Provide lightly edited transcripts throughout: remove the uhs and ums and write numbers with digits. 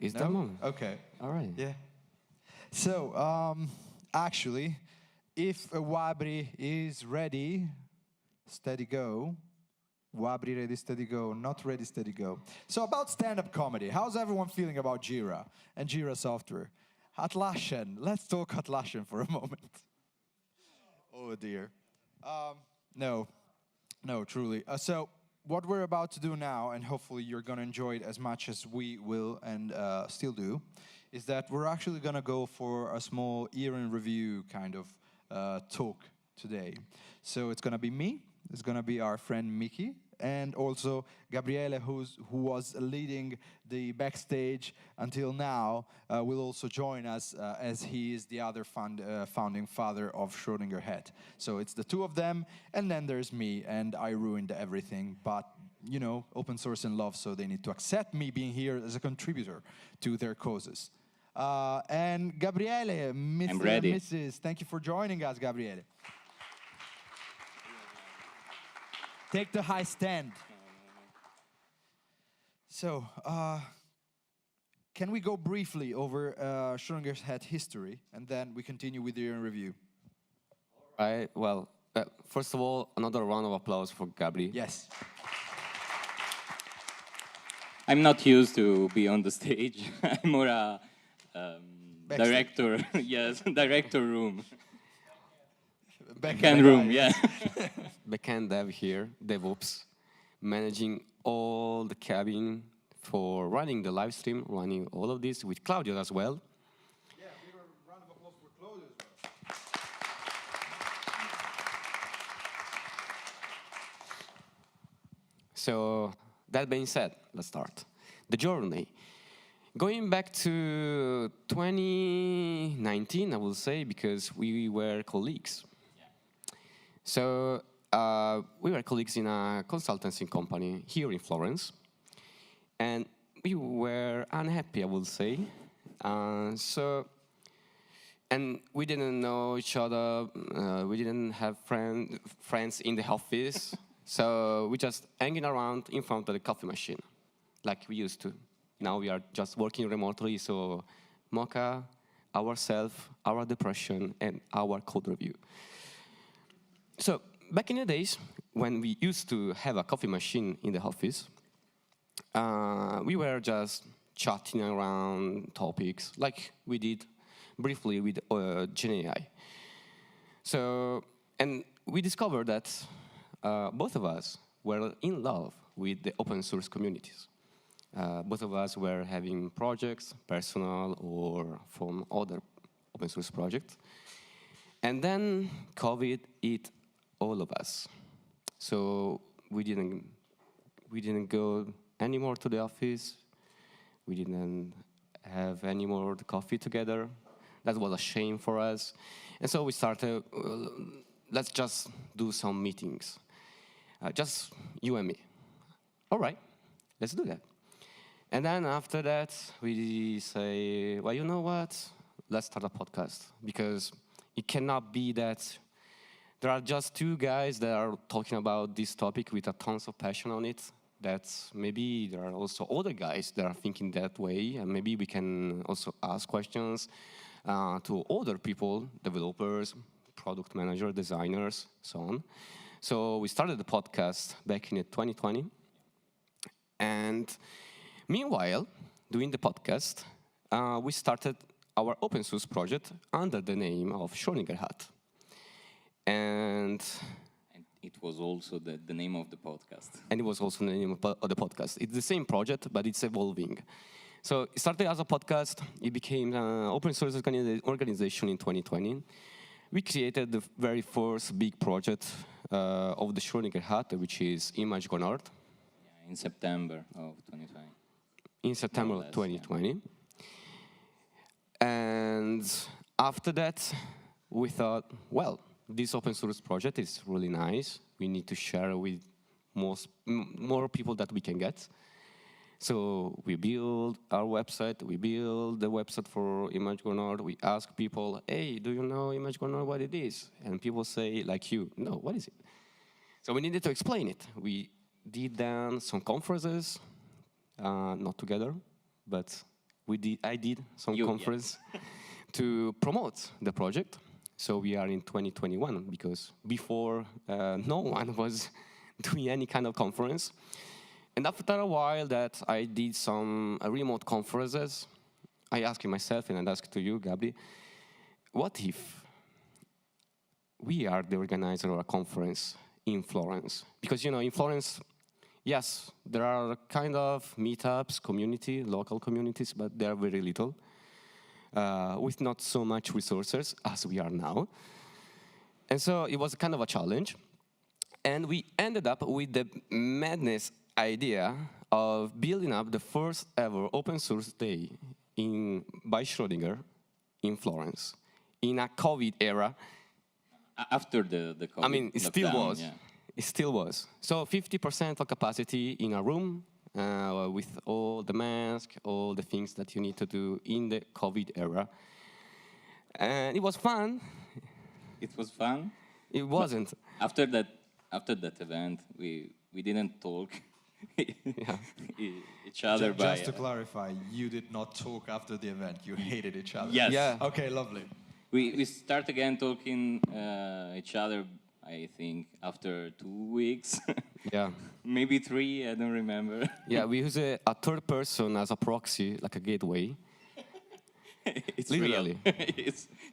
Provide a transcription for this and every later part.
Is No? that moment? Okay. All right. Yeah. So, actually, if Wabri is ready, steady go. Wabri ready, steady go. Not ready, steady go. So about stand-up comedy, how's everyone feeling about Jira and Jira software? Atlassian. Let's talk Atlassian for a moment. Oh dear. No, no, truly. So what we're about to do now, and hopefully you're gonna enjoy it as much as we will and still do, is that we're actually gonna go for a small year in review kind of talk today. So it's gonna be me, it's gonna be our friend Mickey, and also Gabriele, who was leading the backstage until now, will also join us as he is the other founding father of Schrödinger Hat. So it's the two of them, and then there's me, and I ruined everything. But you know, open source and love, so they need to accept me being here as a contributor to their causes. And Gabriele, Mr. I'm and ready. Mrs., thank you for joining us, Gabriele. Take the high stand. So, can we go briefly over Schrödinger's Hat history, and then we continue with the year in review? Right. Well, first of all, another round of applause for Gabri. Yes. I'm not used to be on the stage. I'm more a Backstage. director. Yes, director room. Back Can room, yeah. Backend dev here, DevOps, managing all the cabin for running the live stream, running all of this with Claudio as well. Yeah, we were a round of applause for Claudio as well. So that being said, let's start. The journey. Going back to 2019, I will say, because we were colleagues. So we were colleagues in a consultancy company here in Florence, and we were unhappy, I will say. And we didn't know each other. We didn't have friends in the office, so we just hanging around in front of the coffee machine, like we used to. Now we are just working remotely, so Mocha, ourselves, our depression, and our code review. So back in the days, when we used to have a coffee machine in the office, we were just chatting around topics, like we did briefly with GenAI. So, and we discovered that both of us were in love with the open source communities. Both of us were having projects, personal or from other open source projects. And then COVID hit all of us. So we didn't go anymore to the office. We didn't have any more the coffee together. That was a shame for us. And so we started, let's just do some meetings. Just you and me. All right, let's do that. And then after that, we say, well, you know what? Let's start a podcast. Because it cannot be that there are just two guys that are talking about this topic with a tons of passion on it. That maybe there are also other guys that are thinking that way. And maybe we can also ask questions to other people, developers, product manager, designers, so on. So we started the podcast back in 2020. And meanwhile, doing the podcast, we started our open source project under the name of Schrödinger Hat. And it was also the name of the podcast. And it was also the name of the podcast. It's the same project, but it's evolving. So it started as a podcast. It became an open source organization in 2020. We created the very first big project of the Schrödinger Hat, which is Image Gonard. Yeah, in September of 2020. In September of 2020. Yeah. And after that, we thought, well, this open source project is really nice. We need to share with more people that we can get. So we build our website. We build the website for Image Gonard. We ask people, hey, do you know Image Gonard, what it is? And people say, like you, no, what is it? So we needed to explain it. We did then some conferences, not together, but I did some You, yeah. conference to promote the project. So we are in 2021 because before no one was doing any kind of conference. And after a while that I did some remote conferences, I asked myself and I asked to you, Gabri, what if we are the organizer of a conference in Florence? Because, you know, in Florence, yes, there are kind of meetups, local communities, but they are very little, with not so much resources as we are now. And so it was kind of a challenge. And we ended up with the madness idea of building up the first ever open source day by Schrödinger in Florence in a COVID era. After the COVID I mean, it still lockdown, was. yeah. It still was. So 50% of capacity in a room with all the masks, all the things that you need to do in the COVID era. And it was fun. It was fun. It wasn't. After that event, we didn't talk each other by. Just to clarify, you did not talk after the event. You hated each other. Yes. Yeah. Okay, lovely. We start again talking each other. I think after 2 weeks, Yeah. maybe 3. I don't remember. Yeah, we use a third person as a proxy, like a gateway. It's Literally. real.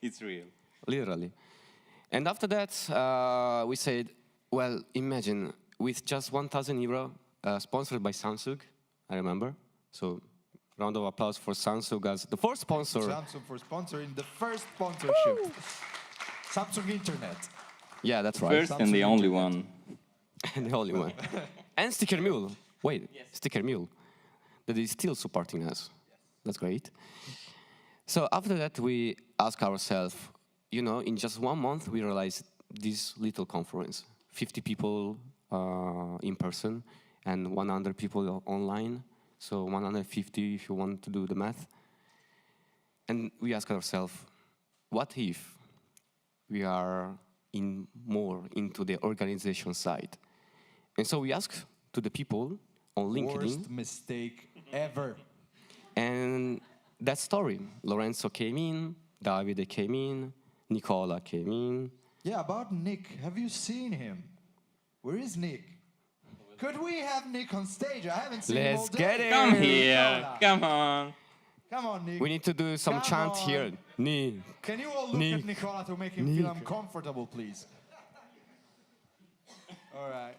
it's real. Literally. And after that, we said, well, imagine with just €1,000, sponsored by Samsung, I remember. So, round of applause for Samsung as the first sponsor. Samsung for sponsoring the first sponsorship. Samsung Internet. Yeah, that's right. First and the Samsung only Internet. one. And the only one. And Sticker Mule. Wait, Sticker Mule. That is still supporting us. That's great. So after that, we ask ourselves, you know, in just 1 month, we realized this little conference, 50 people in person and 100 people online. So 150 if you want to do the math. And we ask ourselves, what if we are more into the organization side? And so we asked to the people on LinkedIn. Worst mistake ever. And that story, Lorenzo came in, Davide came in, Nicola came in. Yeah, about Nick. Have you seen him? Where is Nick? Could we have Nick on stage? I haven't seen him all Let's day. get it. Come here. Nicola. Come on. Come on, Nick. We need to do some Come chant on. here. Ni. Can you all look Nick. at Nicola to make him feel uncomfortable, please? All right.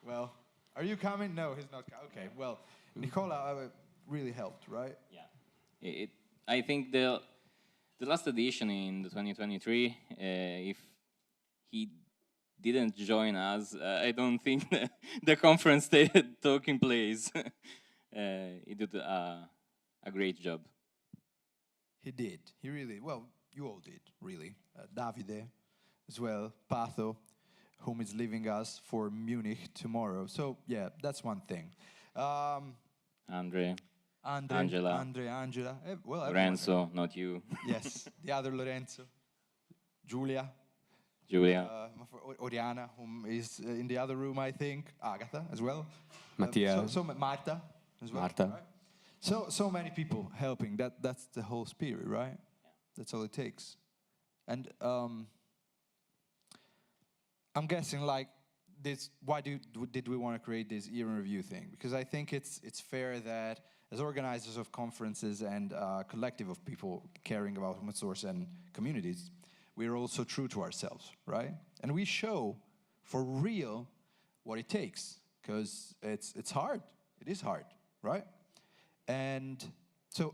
Well, are you coming? No, he's not coming. Okay, well, Nicola really helped, right? Yeah. I think the last edition in the 2023, if he didn't join us, I don't think the conference took in place. He did a great job. He did. He really, well, you all did, really. Davide as well, Patho, whom is leaving us for Munich tomorrow. So, yeah, that's one thing. Angela, Angela. Well, everyone. Lorenzo, not you, Yes, the other Lorenzo. Julia. Julia, Oriana, whom is in the other room, I think. Agatha as well. Mattia. So Marta as well. Marta. Right? So many people helping. That's the whole spirit, right? That's all it takes. And I'm guessing like this. Why did we want to create this year in review thing? Because I think it's fair that as organizers of conferences and a collective of people caring about open source and communities, we're also true to ourselves, right? And we show for real what it takes, because it's hard. It is hard, right? And so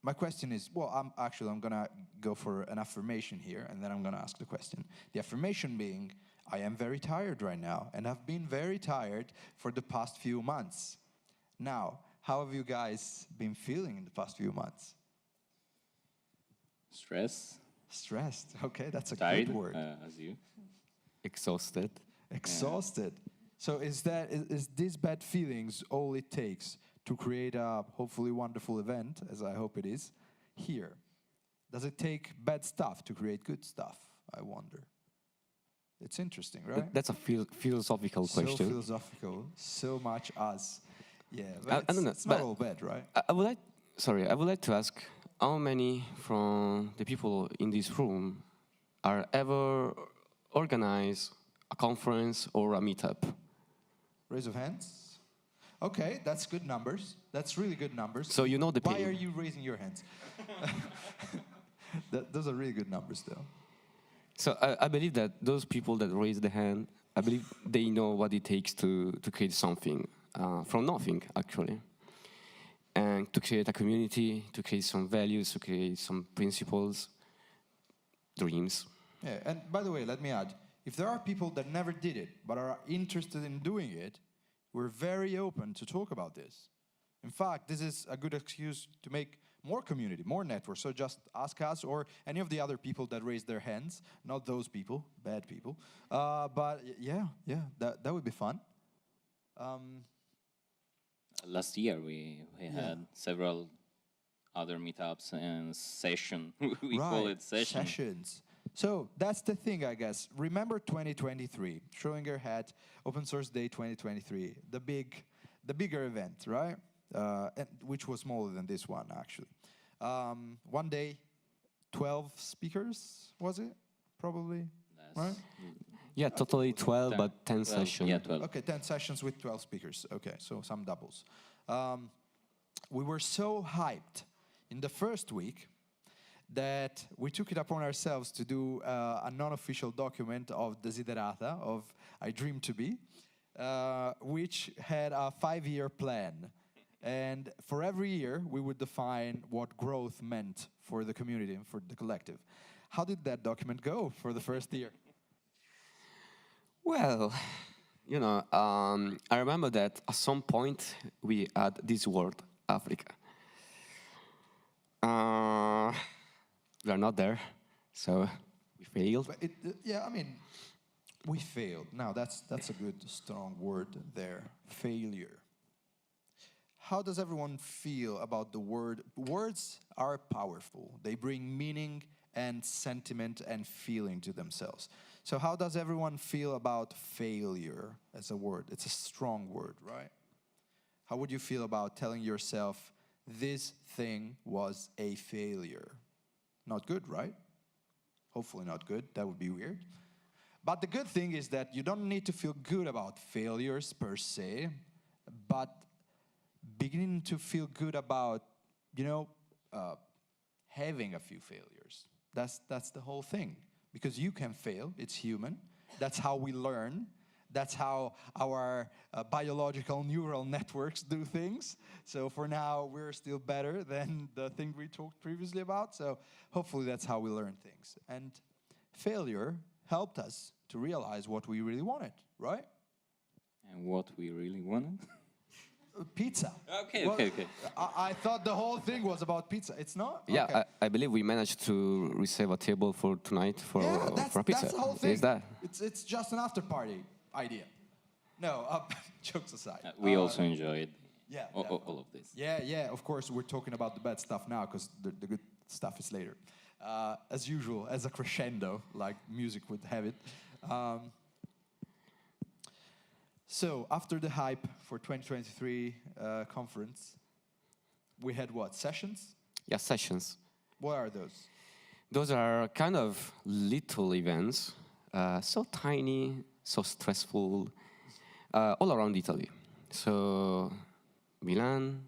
my question is, well, I'm gonna go for an affirmation here, and then I'm gonna ask the question. The affirmation being, I am very tired right now, and I've been very tired for the past few months. Now, how have you guys been feeling in the past few months? Stressed. Okay, that's a tired, good word. as you. Exhausted. Exhausted. So is these bad feelings all it takes to create a hopefully wonderful event, as I hope it is, here? Does it take bad stuff to create good stuff? I wonder. It's interesting, right? That's a philosophical question. So philosophical, so much us. Yeah, but I don't know, it's not but all bad, right? I would like Sorry, I would like to ask how many from the people in this room are ever organize a conference or a meetup? Raise of hands. Okay, that's good numbers. That's really good numbers. So you know the Why pain. are you raising your hands? Those are really good numbers, though. So I believe that those people that raise the hand, I believe they know what it takes to create something from nothing, actually. And to create a community, to create some values, to create some principles, dreams. Yeah, and by the way, let me add, if there are people that never did it but are interested in doing it, we're very open to talk about this. In fact, this is a good excuse to make more community, more networks. So just ask us or any of the other people that raised their hands, not those people, bad people. But yeah, that would be fun. Last year we had several other meetups and session. We call it session. Sessions. So that's the thing, I guess. Remember 2023, Schrödinger Hat, Open Source Day 2023, the bigger event, right? Which was smaller than this one, actually. One day, 12 speakers, was it? Probably, right? Yeah, totally 12, 10, but 10 12, sessions. Yeah, 12. Okay, 10 sessions with 12 speakers. Okay, so some doubles. We were so hyped in the first week that we took it upon ourselves to do a non-official document of Desiderata, of I Dream to Be, which had a 5-year plan. And for every year, we would define what growth meant for the community and for the collective. How did that document go for the first year? Well, I remember that at some point we had this word, Africa. We are not there, so we failed. But we failed. Now, that's a good, strong word there, failure. How does everyone feel about the word? Words are powerful. They bring meaning and sentiment and feeling to themselves. So how does everyone feel about failure as a word? It's a strong word, right? How would you feel about telling yourself, this thing was a failure? Not good, right? Hopefully not good. That would be weird. But the good thing is that you don't need to feel good about failures per se, but beginning to feel good about, having a few failures. That's the whole thing. Because you can fail, it's human. That's how we learn. That's how our biological neural networks do things. So for now, we're still better than the thing we talked previously about. So hopefully that's how we learn things. And failure helped us to realize what we really wanted, right? And what we really wanted? Pizza. Okay. I thought the whole thing was about pizza. It's not? Yeah, Okay. I believe we managed to reserve a table for tonight for a pizza. That's the whole thing. Is that? It's just an after party idea. No, jokes aside. We also enjoyed all of this. Yeah, of course, we're talking about the bad stuff now because the good stuff is later. As usual, as a crescendo, like music would have it. So, after the hype for 2023 conference, we had what, sessions? Yeah, sessions. What are those? Those are kind of little events, so tiny, so stressful, all around Italy. So, Milan,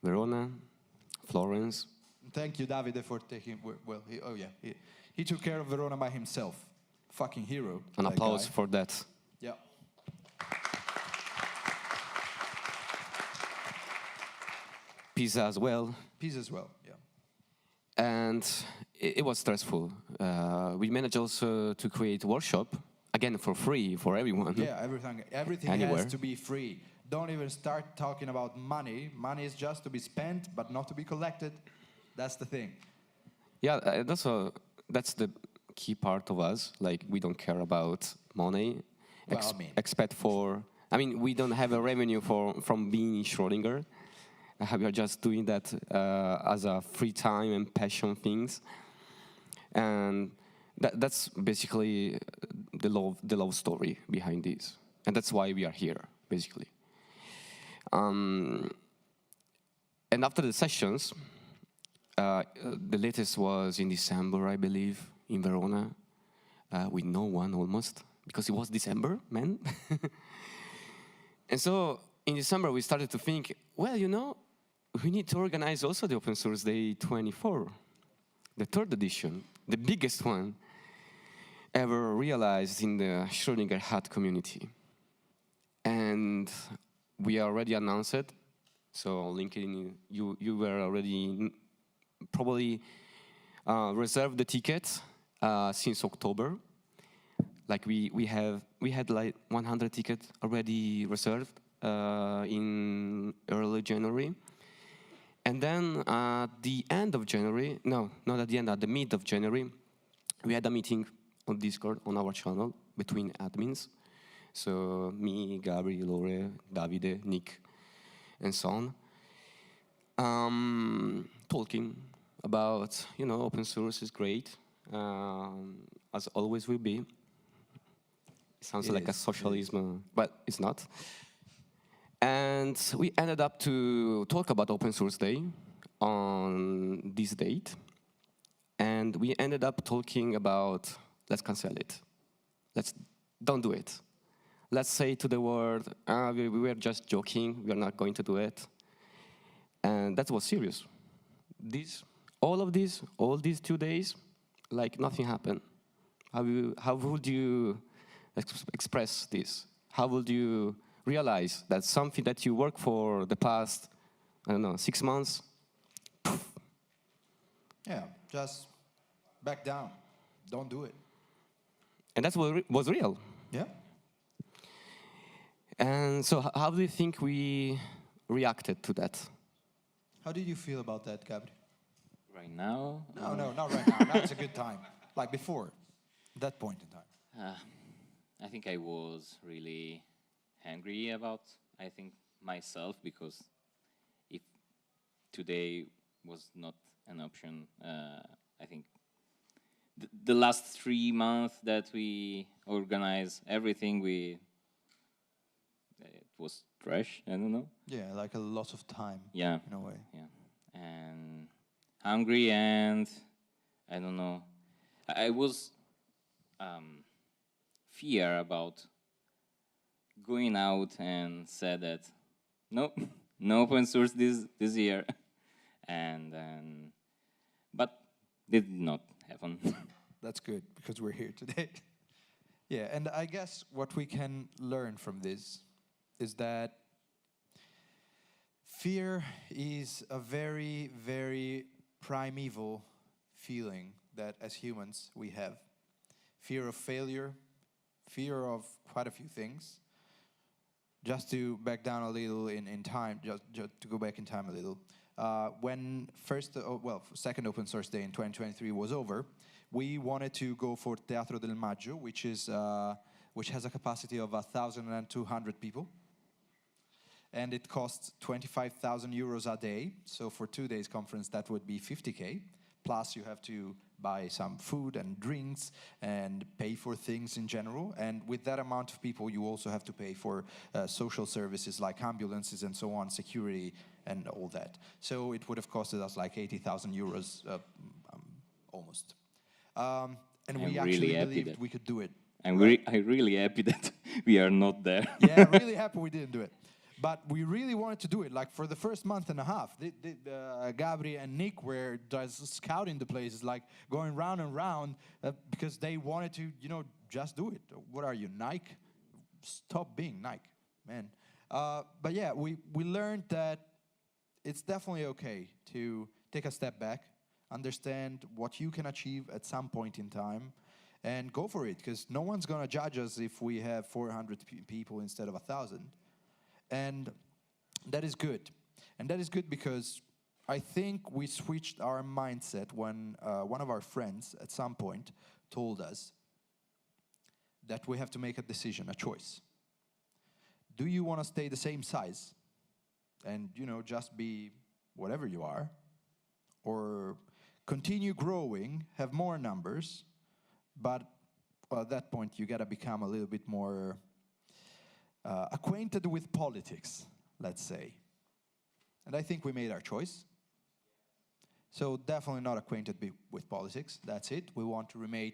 Verona, Florence. Thank you, Davide, for taking. He took care of Verona by himself. Fucking hero. An that applause guy. for that. Yeah. Pisa as well. Pisa as well. Yeah. And it was stressful. We managed also to create a workshop, again for free for everyone. Yeah, everything Anywhere. has to be free. Don't even start talking about money. Money is just to be spent, but not to be collected. That's the thing. Yeah, that's the key part of us. Like, we don't care about money, except for, we don't have a revenue from being in Schrödinger. We are just doing that as a free time and passion things. And that's basically the love story behind this. And that's why we are here, basically. And after the sessions, the latest was in December, I believe, in Verona, with no one almost, because it was December, man. And so in December, we started to think, well, we need to organize also the Open Source Day 24, the third edition, the biggest one ever realized in the Schrödinger Hat community. And we already announced it. So LinkedIn, you were already probably reserved the tickets since October. Like we had like 100 tickets already reserved in early January. And then at the end of January, no, not at the end, at the mid of January, we had a meeting on Discord, on our channel, between admins. So me, Gabri, Lore, Davide, Nick, and so on. Talking about, open source is great, as always will be. It sounds like a socialism, but it's not. And we ended up to talk about Open Source Day on this date. And we ended up talking about, let's cancel it. Don't do it. Let's say to the world, we were just joking, we are not going to do it. And that was serious. All these 2 days, like nothing happened. How would you express this? How would you realize that something that you worked for the past, 6 months, poof. Yeah, just back down. Don't do it. And that's what was real. Yeah. And so how do you think we reacted to that? How did you feel about that, Gabri? Right now? No, not right now. Now it's a good time. Like before, that point in time. I think I was really angry about, myself, because if today was not an option, I think the last 3 months that we organized everything, it was trash, I don't know. Yeah, like a lot of time. Yeah. In a way. Yeah. And hungry, and I don't know. I was fear about going out and said that no open source this year, and but did not happen. That's good, because we're here today. Yeah, and I guess what we can learn from this is that fear is a very, very primeval feeling that as humans we have. Fear of failure, fear of quite a few things. Just to back down a little in time, just to go back in time a little. When second Open Source Day in 2023 was over, we wanted to go for Teatro del Maggio, which has a capacity of 1,200 people. And it costs 25,000 euros a day. So for 2 days conference, that would be 50K. Plus you have to buy some food and drinks and pay for things in general. And with that amount of people, you also have to pay for social services like ambulances and so on, security and all that. So it would have costed us like 80,000 euros almost. And we actually believed we could do it. I'm really happy that we are not there. Yeah, really happy we didn't do it. But we really wanted to do it. Like for the first month and a half, Gabri and Nick were just scouting the places, like going round and round, because they wanted to, just do it. What are you, Nike? Stop being Nike, man. But yeah, we learned that it's definitely okay to take a step back, understand what you can achieve at some point in time, and go for it. Because no one's gonna judge us if we have 400 people instead of 1,000. And that is good. And that is good because I think we switched our mindset when one of our friends at some point told us that we have to make a decision, a choice. Do you want to stay the same size and, just be whatever you are? Or continue growing, have more numbers, but at that point you got to become a little bit more acquainted with politics, let's say. And I think we made our choice. So definitely not acquainted with politics. That's it. We want to remain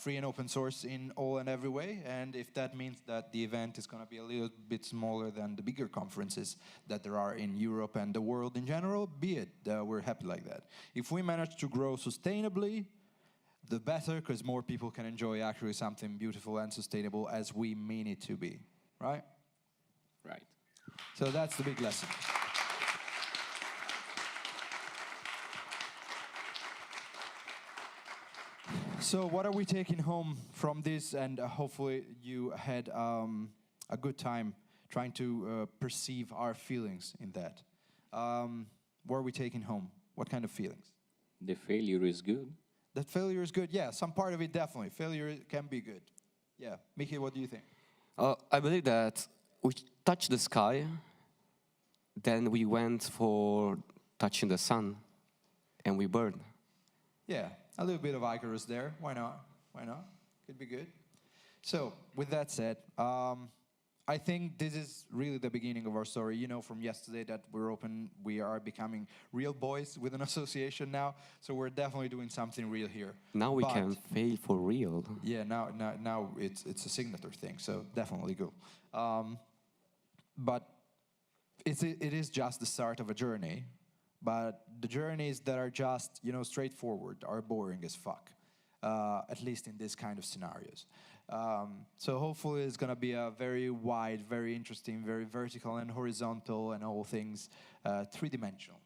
free and open source in all and every way. And if that means that the event is going to be a little bit smaller than the bigger conferences that there are in Europe and the world in general, be it. We're happy like that. If we manage to grow sustainably, the better, because more people can enjoy actually something beautiful and sustainable as we mean it to be. Right? Right. So that's the big lesson. So what are we taking home from this? And hopefully you had a good time trying to perceive our feelings in that. What are we taking home? What kind of feelings? The failure is good. That failure is good. Yeah, some part of it definitely. Failure can be good. Yeah. Miki, what do you think? I believe that we touched the sky, then we went for touching the sun, and we burned. Yeah, a little bit of Icarus there. Why not? Why not? Could be good. So, with that said, I think this is really the beginning of our story. You know from yesterday that we are becoming real boys with an association now. So we're definitely doing something real here. Now we can fail for real. Yeah, now it's a signature thing. So definitely go. But it is just the start of a journey. But the journeys that are just, straightforward are boring as fuck, at least in this kind of scenarios. So hopefully it's going to be a very wide, very interesting, very vertical and horizontal and all things three-dimensional.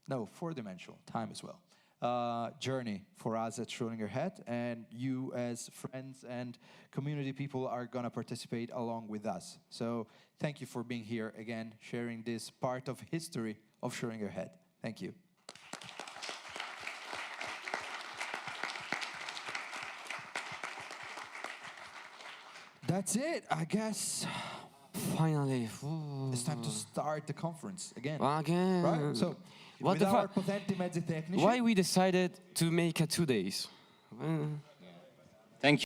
No, four-dimensional, time as well. Journey for us at Schrödinger Hat, and you as friends and community people are going to participate along with us. So thank you for being here again, sharing this part of history of Schrödinger Hat. Thank you. That's it, I guess. Finally. It's time to start the conference again. Again. Right? So, What with the our fuck? potenti mezzi tecnici. Why we decided to make 2 days? Thank you.